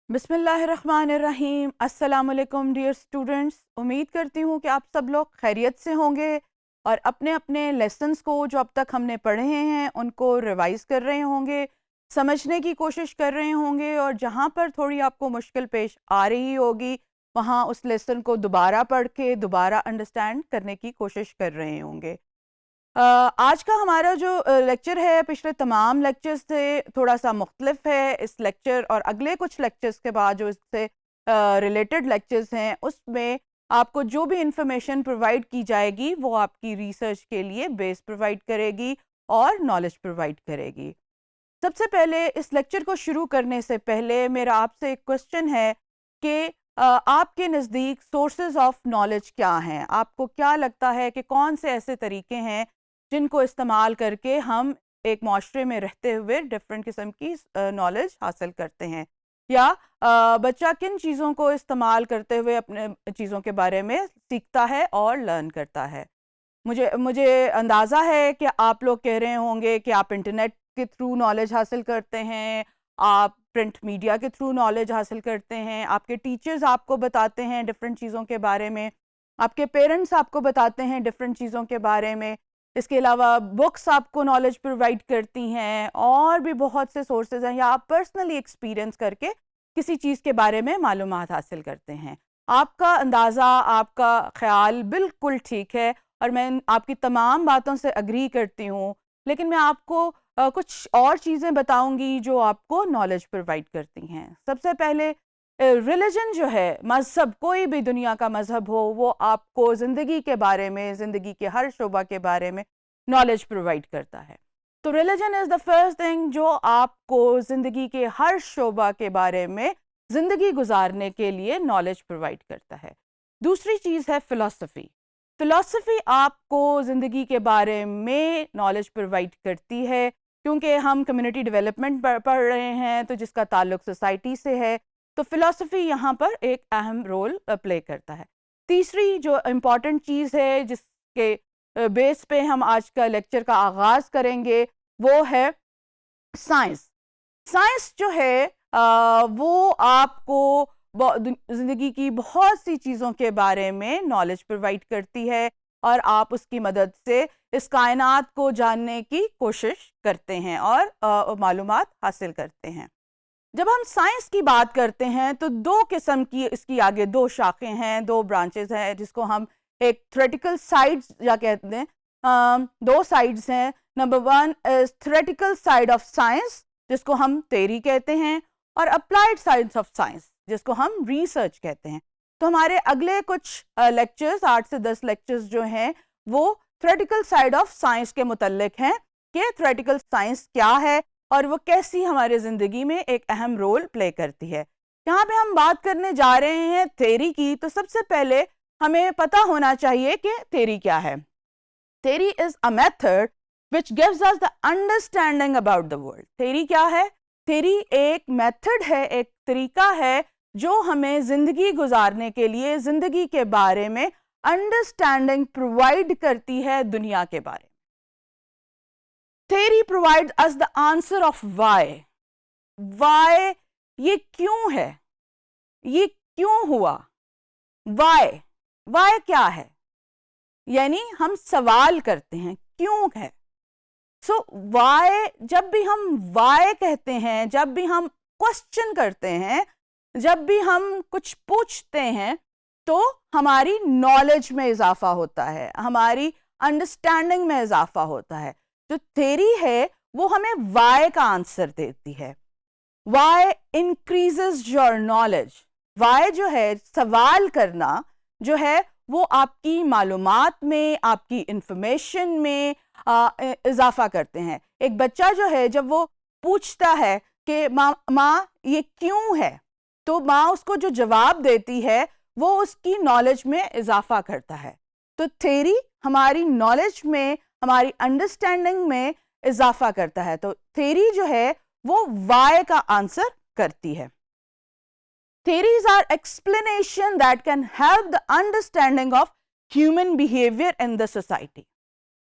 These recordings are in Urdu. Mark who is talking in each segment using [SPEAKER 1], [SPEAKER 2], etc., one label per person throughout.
[SPEAKER 1] بسم اللہ الرحمن الرحیم۔ السلام علیکم ڈیئر اسٹوڈنٹس، امید کرتی ہوں کہ آپ سب لوگ خیریت سے ہوں گے اور اپنے اپنے لیسنس کو جو اب تک ہم نے پڑھے ہیں ان کو ریوائز کر رہے ہوں گے، سمجھنے کی کوشش کر رہے ہوں گے، اور جہاں پر تھوڑی آپ کو مشکل پیش آ رہی ہوگی وہاں اس لیسن کو دوبارہ پڑھ کے دوبارہ انڈرسٹینڈ کرنے کی کوشش کر رہے ہوں گے۔ آج کا ہمارا جو لیکچر ہے پچھلے تمام لیکچر سے تھوڑا سا مختلف ہے۔ اس لیکچر اور اگلے کچھ لیکچرز کے بعد جو اس سے ریلیٹڈ لیکچرز ہیں اس میں آپ کو جو بھی انفارمیشن پرووائڈ کی جائے گی وہ آپ کی ریسرچ کے لیے بیس پرووائڈ کرے گی اور نالج پرووائڈ کرے گی۔ سب سے پہلے اس لیکچر کو شروع کرنے سے پہلے میرا آپ سے ایک کوشچن ہے کہ آپ کے نزدیک سورسز آف نالج کیا ہیں؟ آپ کو کیا لگتا ہے کہ کون سے ایسے طریقے ہیں جن کو استعمال کر کے ہم ایک معاشرے میں رہتے ہوئے ڈفرینٹ قسم کی نالج حاصل کرتے ہیں، یا بچہ کن چیزوں کو استعمال کرتے ہوئے اپنے چیزوں کے بارے میں سیکھتا ہے اور لرن کرتا ہے؟ مجھے اندازہ ہے کہ آپ لوگ کہہ رہے ہوں گے کہ آپ انٹرنیٹ کے تھرو نالج حاصل کرتے ہیں، آپ پرنٹ میڈیا کے تھرو نالج حاصل کرتے ہیں، آپ کے ٹیچرز آپ کو بتاتے ہیں ڈفرینٹ چیزوں کے بارے میں، آپ کے پیرنٹس آپ کو بتاتے ہیں ڈفرینٹ چیزوں کے بارے میں، اس کے علاوہ بکس آپ کو نالج پرووائڈ کرتی ہیں، اور بھی بہت سے سورسز ہیں، یا آپ پرسنلی ایکسپیرینس کر کے کسی چیز کے بارے میں معلومات حاصل کرتے ہیں۔ آپ کا اندازہ، آپ کا خیال بالکل ٹھیک ہے اور میں آپ کی تمام باتوں سے اگری کرتی ہوں، لیکن میں آپ کو کچھ اور چیزیں بتاؤں گی جو آپ کو نالج پرووائڈ کرتی ہیں۔ سب سے پہلے ریلیجن جو ہے، مذہب، کوئی بھی دنیا کا مذہب ہو، وہ آپ کو زندگی کے بارے میں، زندگی کے ہر شعبہ کے بارے میں نالج پرووائڈ کرتا ہے۔ تو religion is the first thing جو آپ کو زندگی کے ہر شعبہ کے بارے میں زندگی گزارنے کے لیے نالج پرووائڈ کرتا ہے۔ دوسری چیز ہے فلسفی۔ فلسفی آپ کو زندگی کے بارے میں نالج پرووائڈ کرتی ہے، کیونکہ ہم کمیونٹی ڈیولپمنٹ پڑھ رہے ہیں تو جس کا تعلق سوسائٹی سے ہے، تو فلسفی یہاں پر ایک اہم رول پلے کرتا ہے۔ تیسری جو امپورٹنٹ چیز ہے جس کے بیس پہ ہم آج کا لیکچر کا آغاز کریں گے وہ ہے سائنس۔ سائنس جو ہے وہ آپ کو زندگی کی بہت سی چیزوں کے بارے میں نالج پرووائڈ کرتی ہے، اور آپ اس کی مدد سے اس کائنات کو جاننے کی کوشش کرتے ہیں اور معلومات حاصل کرتے ہیں۔ جب ہم سائنس کی بات کرتے ہیں تو دو قسم کی اس کی آگے دو شاخیں ہیں، دو برانچز ہیں، جس کو ہم ایک تھیوریٹیکل سائڈز یا کہتے ہیں، دو سائڈز ہیں۔ Number 1 is theoretical side of science, جس کو ہم تھیوری کہتے ہیں، اور اپلائیڈ سائنس آف سائنس، جس کو ہم ریسرچ کہتے ہیں۔ تو ہمارے اگلے کچھ لیکچرز، 8 سے 10 لیکچرز جو ہیں وہ تھیوریٹیکل سائڈ آف سائنس کے متعلق ہیں کہ تھیوریٹیکل سائنس کیا ہے اور وہ کیسی ہمارے زندگی میں ایک اہم رول پلے کرتی ہے۔ یہاں پہ ہم بات کرنے جا رہے ہیں تھیوری کی، تو سب سے پہلے ہمیں پتہ ہونا چاہیے کہ تھیوری کیا ہے۔ Theory is a method which gives us the understanding about the world۔ Theory کیا ہے؟ تھیوری ایک میتھڈ ہے، ایک طریقہ ہے جو ہمیں زندگی گزارنے کے لیے زندگی کے بارے میں انڈرسٹینڈنگ پرووائڈ کرتی ہے دنیا کے بارے میں۔ Theory provides us the answer of why۔ Why یہ کیوں ہے، یہ کیوں ہوا، why کیا ہے، یعنی ہم سوال کرتے ہیں کیوں ہے۔ سو why، جب بھی ہم why کہتے ہیں، جب بھی ہم کوشچن کرتے ہیں، جب بھی ہم کچھ پوچھتے ہیں تو ہماری نالج میں اضافہ ہوتا ہے، ہماری انڈرسٹینڈنگ میں اضافہ ہوتا ہے۔ جو تھیوری ہے وہ ہمیں why کا آنسر دیتی ہے۔ why increases your knowledge۔ why جو ہے، سوال کرنا جو ہے وہ آپ کی معلومات میں، آپ کی انفارمیشن میں اضافہ کرتے ہیں۔ ایک بچہ جو ہے جب وہ پوچھتا ہے کہ ماں یہ کیوں ہے، تو ماں اس کو جو جواب دیتی ہے وہ اس کی نالج میں اضافہ کرتا ہے۔ تو تھیوری ہماری نالج میں، ہماری انڈرسٹینڈنگ میں اضافہ کرتا ہے۔ تو تھیوری جو ہے وہ why کا آنسر کرتی ہے۔ Theories are explanation that can help the understanding of human behavior in the society۔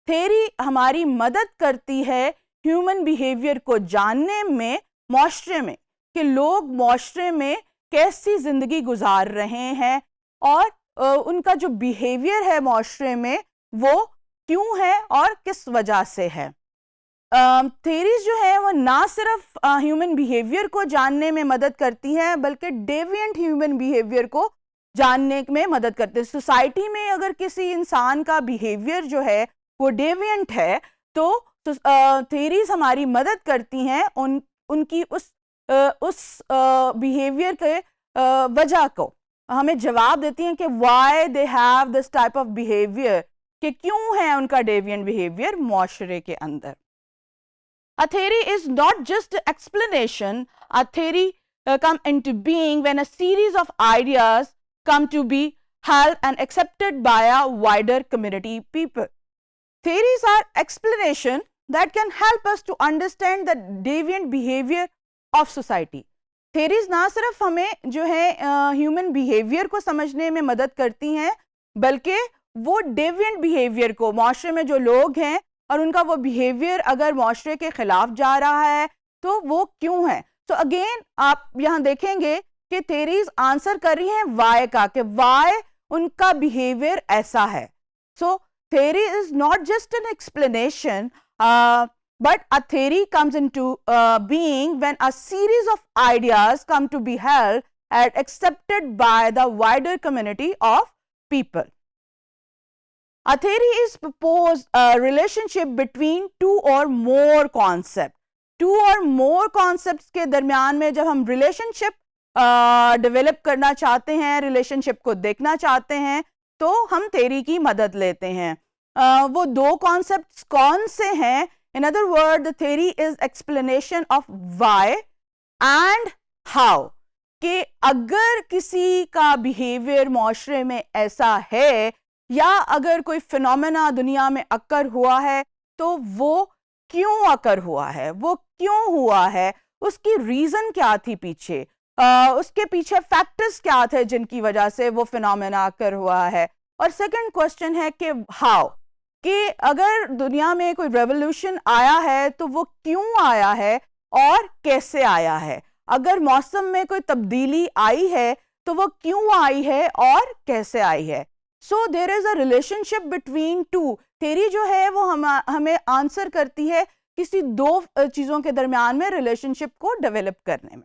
[SPEAKER 1] Theory ہماری مدد کرتی ہے ہیومن بیہیویئر کو جاننے میں، معاشرے میں، کہ لوگ معاشرے میں کیسی زندگی گزار رہے ہیں اور ان کا جو بیہیویئر ہے معاشرے میں وہ کیوں ہے اور کس وجہ سے ہے. تھیریز جو ہے وہ نہ صرف ہیومن بیہیویئر کو جاننے میں مدد کرتی ہیں بلکہ ڈیوینٹ ہیومن بیہیویئر کو جاننے میں مدد کرتے ہیں. سوسائٹی میں اگر کسی انسان کا بیہیویئر جو ہے وہ ڈیوینٹ ہے تو تھیریز ہماری مدد کرتی ہیں ان کی اس بیہیویئر کے وجہ کو ہمیں جواب دیتی ہیں کہ why they have this type of behaviour, کہ کیوں ہے ان کا ڈیوینٹ بیہیویئر معاشرے کے اندر. A theory is not just an explanation. A theory come into being when a series of ideas come to be held and accepted by a wider community people. Theories are explanation that can help us to understand the deviant behavior of society. Theories نہ صرف ہمیں جو ہے ہیومن بیہیویئر کو سمجھنے میں مدد کرتی ہیں بلکہ وہ ڈیوینٹ بیہیویئر کو, معاشرے میں جو لوگ ہیں اور ان کا وہ بیہیویئر اگر معاشرے کے خلاف جا رہا ہے تو وہ کیوں ہے. تو اگین آپ یہاں دیکھیں گے کہ تھیریز آنسر کر رہی ہیں وائی کا, کہ وائی ان کا بیہیویئر ایسا ہے. سو theory is not just an explanation, but a theory comes into being when a series of ideas come to be held and accepted by the wider community of people. A theory is proposed a relationship between two or more concepts. Two or more concepts کے درمیان میں جب ہم relationship develop کرنا چاہتے ہیں, relationship کو دیکھنا چاہتے ہیں تو ہم تھیری کی مدد لیتے ہیں. وہ دو کانسیپٹس کون سے ہیں؟ In other words, the theory is explanation of why and how. کہ اگر کسی کا بیہیویئر معاشرے میں ایسا ہے یا اگر کوئی فینومینا دنیا میں اکر ہوا ہے تو وہ کیوں اکر ہوا ہے, وہ کیوں ہوا ہے, اس کی ریزن کیا تھی پیچھے, اس کے پیچھے فیکٹرز کیا تھے جن کی وجہ سے وہ فینومینا اکر ہوا ہے. اور سیکنڈ کوشچن ہے کہ ہاؤ, کہ اگر دنیا میں کوئی ریولوشن آیا ہے تو وہ کیوں آیا ہے اور کیسے آیا ہے, اگر موسم میں کوئی تبدیلی آئی ہے تو وہ کیوں آئی ہے اور کیسے آئی ہے. So there is a relationship between two. Theory جو ہے وہ ہمیں آنسر کرتی ہے کسی دو چیزوں کے درمیان میں ریلیشن شپ کو ڈیولپ کرنے میں.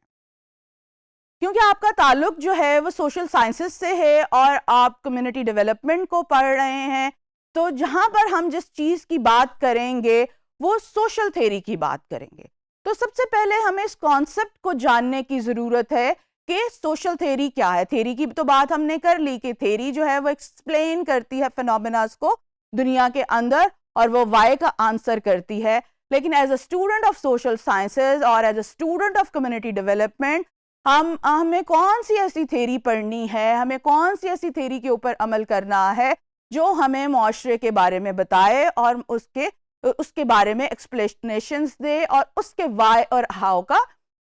[SPEAKER 1] کیونکہ آپ کا تعلق جو ہے وہ سوشل سائنسز سے ہے اور آپ کمیونٹی ڈیولپمنٹ کو پڑھ رہے ہیں, تو جہاں پر ہم جس چیز کی بات کریں گے وہ سوشل تھیری کی بات کریں گے. تو سب سے پہلے ہمیں اس کانسیپٹ کو جاننے کی ضرورت ہے کہ سوشل تھیری کیا ہے. تھیری کی تو بات ہم نے کر لی کہ تھیری جو ہے وہ ایکسپلین کرتی ہے فینومیناز کو دنیا کے اندر اور وہ وائی کا آنسر کرتی ہے. لیکن as a student of social sciences اور as a student of community development ہمیں کون سی ایسی تھیری پڑھنی ہے, ہمیں کون سی ایسی تھیری کے اوپر عمل کرنا ہے جو ہمیں معاشرے کے بارے میں بتائے اور اس کے بارے میں ایکسپلینیشنز دے اور اس کے وائی اور ہاؤ کا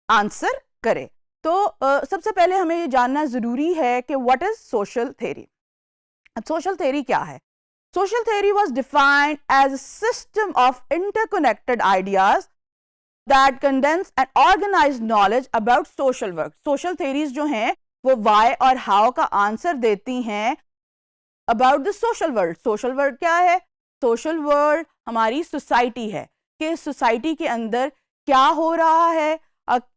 [SPEAKER 1] آنسر کرے. تو سب سے پہلے ہمیں یہ جاننا ضروری ہے کہ what is social theory. Social theory کیا ہے؟ Social theory was defined as a system of interconnected ideas that condense and organize knowledge about social work. Social theories جو ہیں وہ why اور how کا آنسر دیتی ہیں about the social world. Social world کیا ہے؟ Social world ہماری سوسائٹی ہے کہ سوسائٹی کے اندر کیا ہو رہا ہے,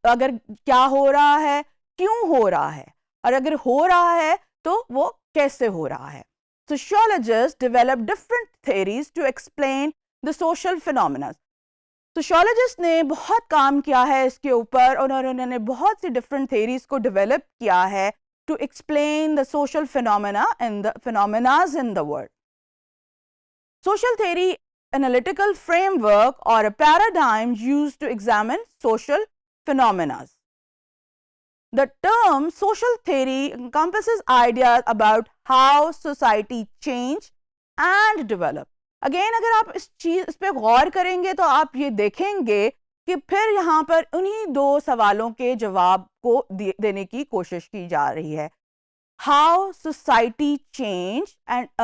[SPEAKER 1] اگر کیا ہو رہا ہے, کیوں ہو رہا ہے, اور اگر ہو رہا ہے تو وہ کیسے ہو رہا ہے. Sociologists develop different theories to explain the social phenomena. Sociologist نے بہت کام کیا ہے اس کے اوپر اور انہوں نے بہت سی ڈفرینٹ تھیریز کو ڈیولپ کیا ہے to explain the social phenomenas in the world. Social theory analytical framework اور paradigm used to examine social phenomenas. The term social theory encompasses ideas about how society change and develop. Again اگر آپ اس پہ غور کریں گے تو آپ یہ دیکھیں گے کہ پھر یہاں پر انہی دو سوالوں کے جواب کو دینے کی کوشش کی جا رہی ہے. ہاؤ سوسائٹی چینج اینڈ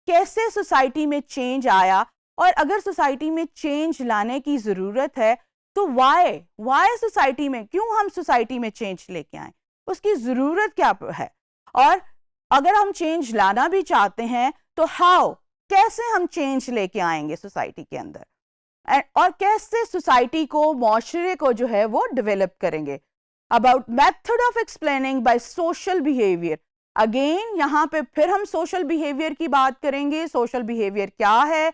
[SPEAKER 1] کیسے سوسائٹی میں چینج آیا, اور اگر سوسائٹی میں چینج لانے کی ضرورت ہے تو وائی سوسائٹی میں, کیوں ہم سوسائٹی میں چینج لے کے آئیں. اس کی ضرورت کیا ہے، اور اگر ہم چینج لانا بھی چاہتے ہیں تو ہاؤ، کیسے ہم چینج لے کے آئیں گے سوسائٹی کے اندر، اور کیسے سوسائٹی کو، معاشرے کو جو ہے وہ ڈیولپ کریں گے. About method of explaining by social behaviour. Again یہاں پہ پھر ہم سوشل بیہیویئر کی بات کریں گے. سوشل بیہیویئر کیا ہے؟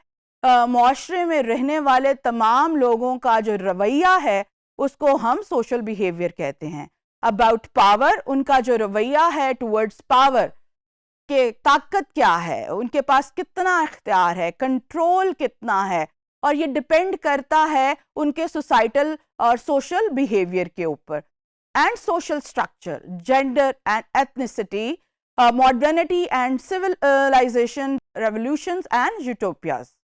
[SPEAKER 1] معاشرے میں رہنے والے تمام لوگوں کا جو رویہ ہے اس کو ہم سوشل بیہیویئر کہتے ہیں. اباؤٹ پاور، ان کا جو رویہ ہے ٹورڈز پاور، کہ طاقت کیا ہے، ان کے پاس کتنا اختیار ہے، کنٹرول کتنا ہے، اور یہ ڈپینڈ کرتا ہے ان کے سوسائٹل اور سوشل بیہیویئر کے اوپر. And social structure, gender and ethnicity, modernity and civilization, revolutions and utopias.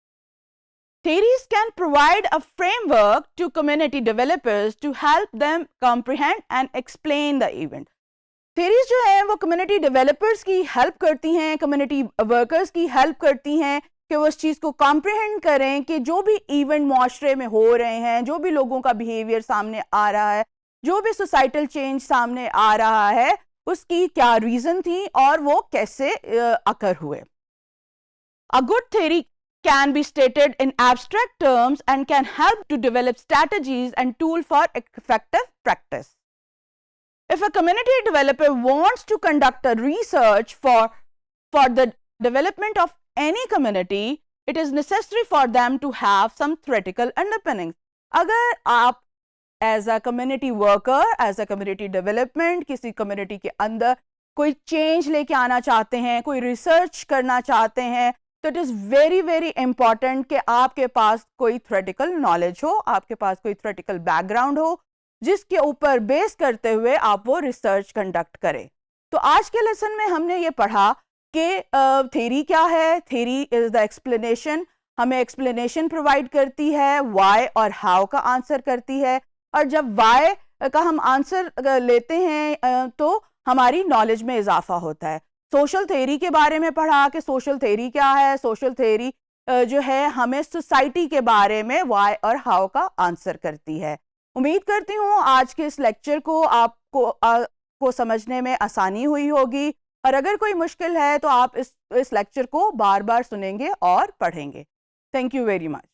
[SPEAKER 1] Theories can provide a framework to community developers to help them comprehend and explain the event. Theories جو ہیں وہ کمیونٹی ڈیولپرز کی ہیلپ کرتی ہیں، کمیونٹی ورکرز کی ہیلپ کرتی ہیں کہ وہ اس چیز کو کمپریہینڈ کریں کہ جو بھی ایونٹ معاشرے میں ہو رہے ہیں، جو بھی لوگوں کا بیہیویئر سامنے آ رہا ہے، جو بھی سوسائٹل چینج سامنے آ رہا ہے، اس کی کیا ریزن تھی اور وہ کیسے اکر ہوئے. A good theory can be stated in abstract terms and can help to develop strategies and tools for effective practice. If a community developer wants to conduct a research for the development of any community, it is necessary for them to have some theoretical underpinnings. اگر آپ as a community worker, as a community development کسی کمیونٹی کے اندر کوئی چینج لے کے آنا چاہتے ہیں، کوئی ریسرچ کرنا چاہتے ہیں، تو it is very very important کہ آپ کے پاس کوئی تھیوریٹیکل نالج ہو، آپ کے پاس کوئی تھیوریٹیکل بیک گراؤنڈ ہو جس کے اوپر بیس کرتے ہوئے آپ وہ ریسرچ کنڈکٹ کریں. تو آج کے لیسن میں ہم نے یہ پڑھا کہ تھیوری کیا ہے. تھیوری از دا ایکسپلینیشن، ہمیں ایکسپلینیشن پرووائڈ کرتی ہے، وائی اور ہاؤ کا آنسر کرتی ہے، اور جب وائی کا ہم آنسر لیتے ہیں تو ہماری نالج میں اضافہ ہوتا ہے. سوشل تھیوری کے بارے میں پڑھا کہ سوشل تھیوری کیا ہے. سوشل تھیوری جو ہے ہمیں سوسائٹی کے بارے میں وائی اور ہاؤ کا آنسر کرتی ہے. امید کرتی ہوں آج کے اس لیکچر کو آپ کو سمجھنے میں آسانی ہوئی ہوگی، اور اگر کوئی مشکل ہے تو آپ اس لیکچر کو بار بار سنیں گے اور پڑھیں گے. Thank you very much.